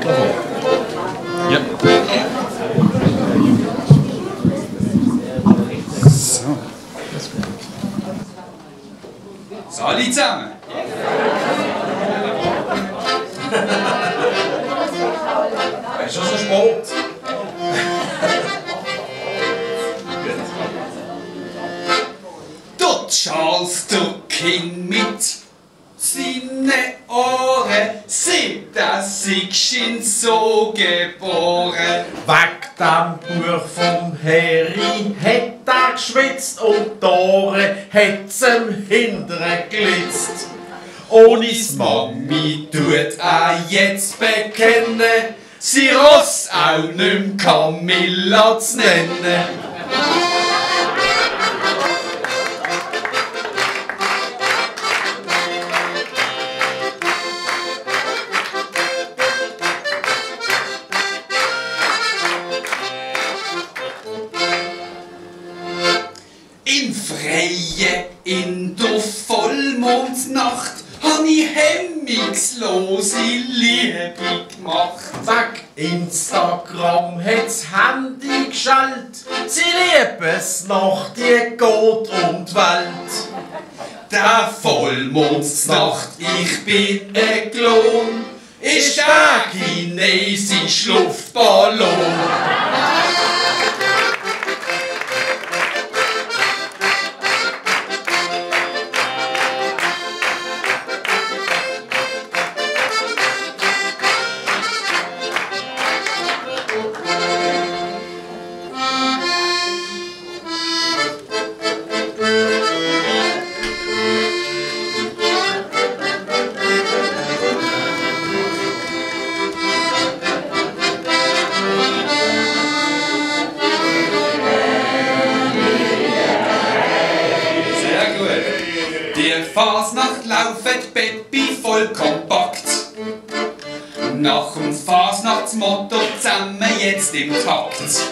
Wunderbar. Ja. So. So, alle zusammen. Das ist schon so Sport. Dort Charles der King mit seinen Ohren sieht, dass ich ihn so geboren. Weg dem Buch vom Harry hat er geschwitzt und die Ohren hat's im Hinteren glitzt. Ohne Mami tut er jetzt bekennen, sie Ross auch nicht Camilla zu nennen. In Freie, in der Vollmondnacht, hab ich hemmungslose Liebe gemacht. Weg Instagram hat's Handy geschaltet, sie liebes nach dir geht um die Welt. Der Vollmondsnacht, ich bin ein Klon, ist der chinesische Luftballon. Fasnacht laufet Peppi voll kompakt. Nach dem Fasnachtsmotto zusammen jetzt im Takt.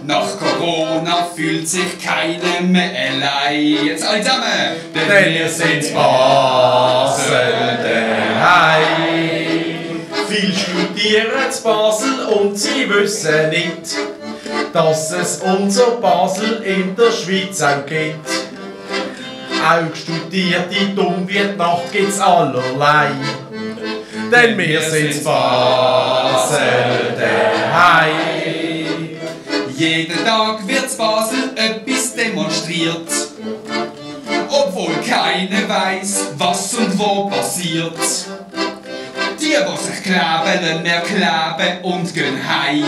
Nach Corona fühlt sich keiner mehr allein. Jetzt alle zusammen! Denn wir sind Basel daheim. Viel studieren in Basel und sie wissen nicht, dass es unser Basel in der Schweiz auch gibt. Auch Studierte dumm wie die Nacht gibt's allerlei. Denn wir sind Basel daheim. Jeden Tag wird in Basel etwas demonstriert. Obwohl keiner weiß, was und wo passiert. Die sich kleben, mehr kleben und gehen heim.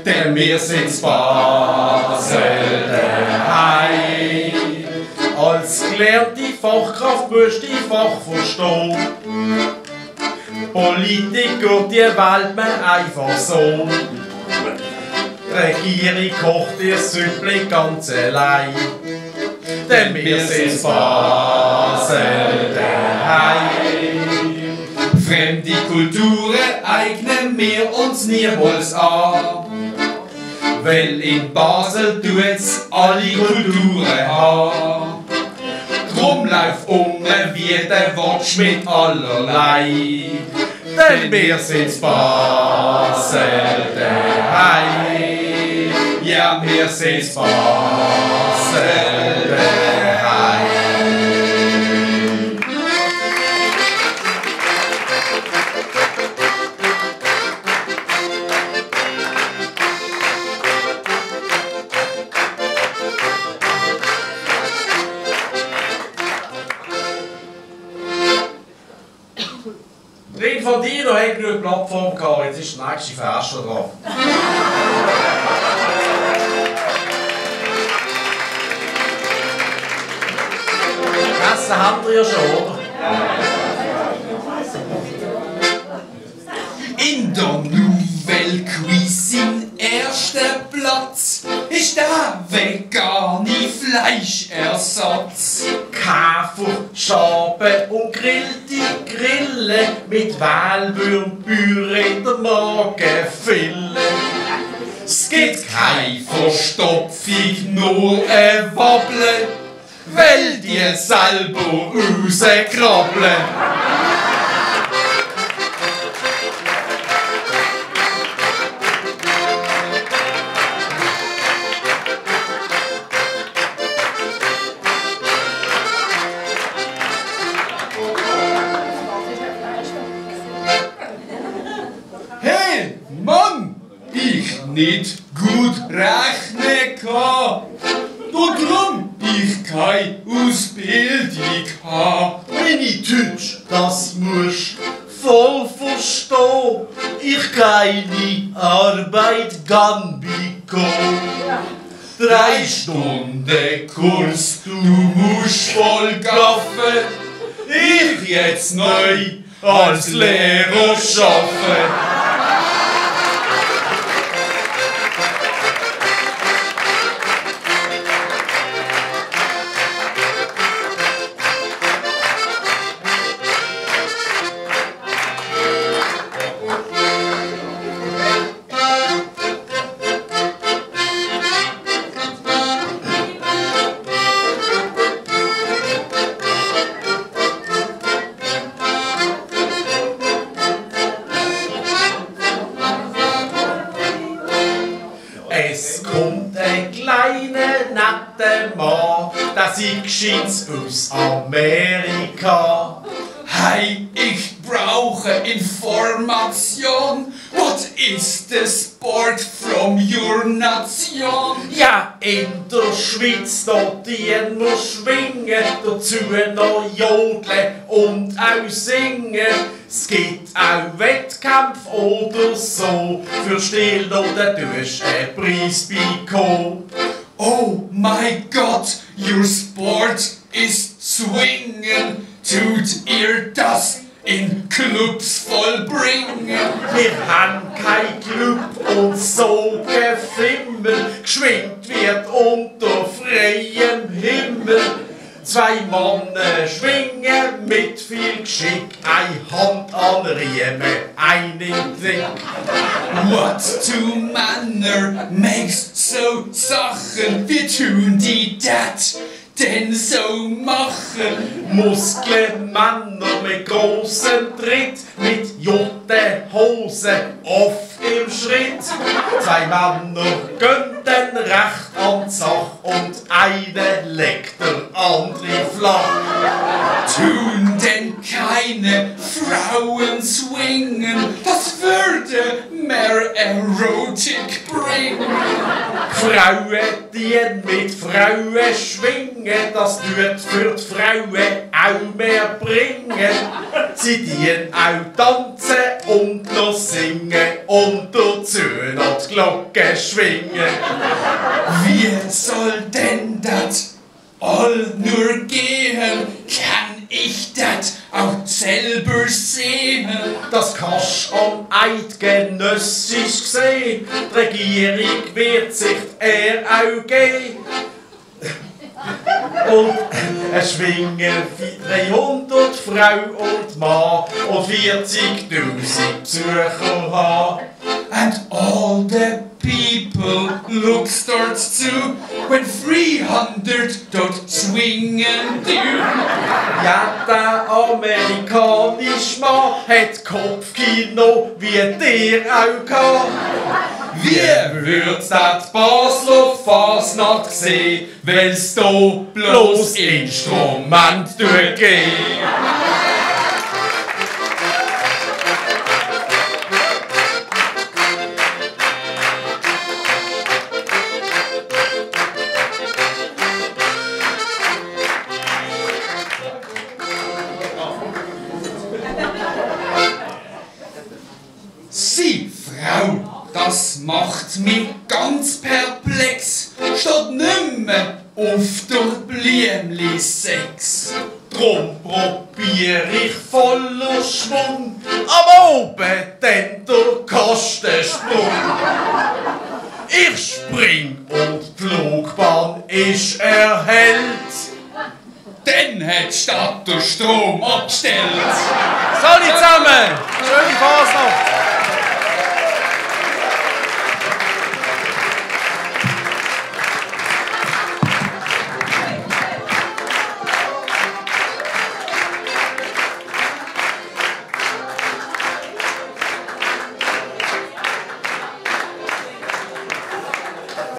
Denn wir sind Basel daheim. Als gelernte Fachkraft musst du die Fach verstehen. Politiker, die wählt man einfach so. Die Regierung kocht ihr Süppli ganz allein. Denn wir sind Basel daheim. Fremde Kulturen eignen wir uns niemals an. Weil in Basel tut's alle Kulturen haben. Drum lauf wie der Wortschmied allerlei. Denn wir sind Basel daheim. Ja, wir sind Basel daheim. Ring von dir noch eine genug Plattform gehabt, jetzt ist der nächste Väärs schon dran. Essen habt ihr ja schon, oder? In der Nouvelle Cuisine erster Platz ist der vegane Fleischersatz. Käfer, Schaben und grillte Grillen mit Mehlwürmpüre in der Magenfille. Es gibt keine Verstopfung, nur ein Wabbeln, weil die selber rauskrabbeln. nicht gut rechnen kann. Und drum ich keine Ausbildung habe. Meine Deutsch, das musst voll verstehen. Ich keine Arbeit kann bekommen. 3 Stunden Kurs, du musst voll gaffen. Ich jetzt neu als Lehrer arbeiten. Es kommt ein kleiner, netter Mann, der sich aus Amerika. Hey, ich brauche Information. What is the sport from your nation? Ja, in der Schweiz, da dienen wir schwingen, dazu noch jodeln und auch singen. Es gibt auch Wettkämpfe oder so, für still oder tust einen Preis bekommen. Oh my God, your sport is swingen. Tut ihr das in Clubs vollbringen? Wir haben kein Club und so gefimmel, geschwingt wird unter freiem Himmel. 2 Männer schwingen mit viel Geschick, eine Hand an Riemen, einen Blick. What two Männer makes so Sachen, wir tun die dat denn so machen. Muskelmänner mit großem Tritt, mit jotten Hosen oft im Schritt. 2 Männer gehen dann recht an die Sache und einer legt der andere flach. Tun denn keine Frauen swingen, das würde mehr Erotik bringen. Frauen, die mit Frauen schwingen, das tut für die Frauen auch mehr bringen. Sie dienen auch tanzen und noch singen und dazu noch die Glocke schwingen. Wie soll denn das all nur gehen? Kann ich das auch selber sehen? Das kannst du am Eidgenössisch sehen. Die Regierung wird sich auch geben. Und es schwingen 300 Frau und Mann und 40.000 Besucher haben. And all the people look starts to when 300 dort swingen do. Ja, der amerikanische Mann hat Kopfkino wie der auch gehabt. Wie würd's das Basler Fasnacht sehen, wenn's da bloß Instrument durchgeht? Sie, Frau, das macht mich ganz perplex. Statt nimmer auf der Blümli 6. Drum probier ich voller Schwung, am oben dann der Kastensprung. Ich spring und die Flugbahn ist erhellt. Dann hat die Stadt den Strom abgestellt. Salut zusammen! Schöne Fasnacht!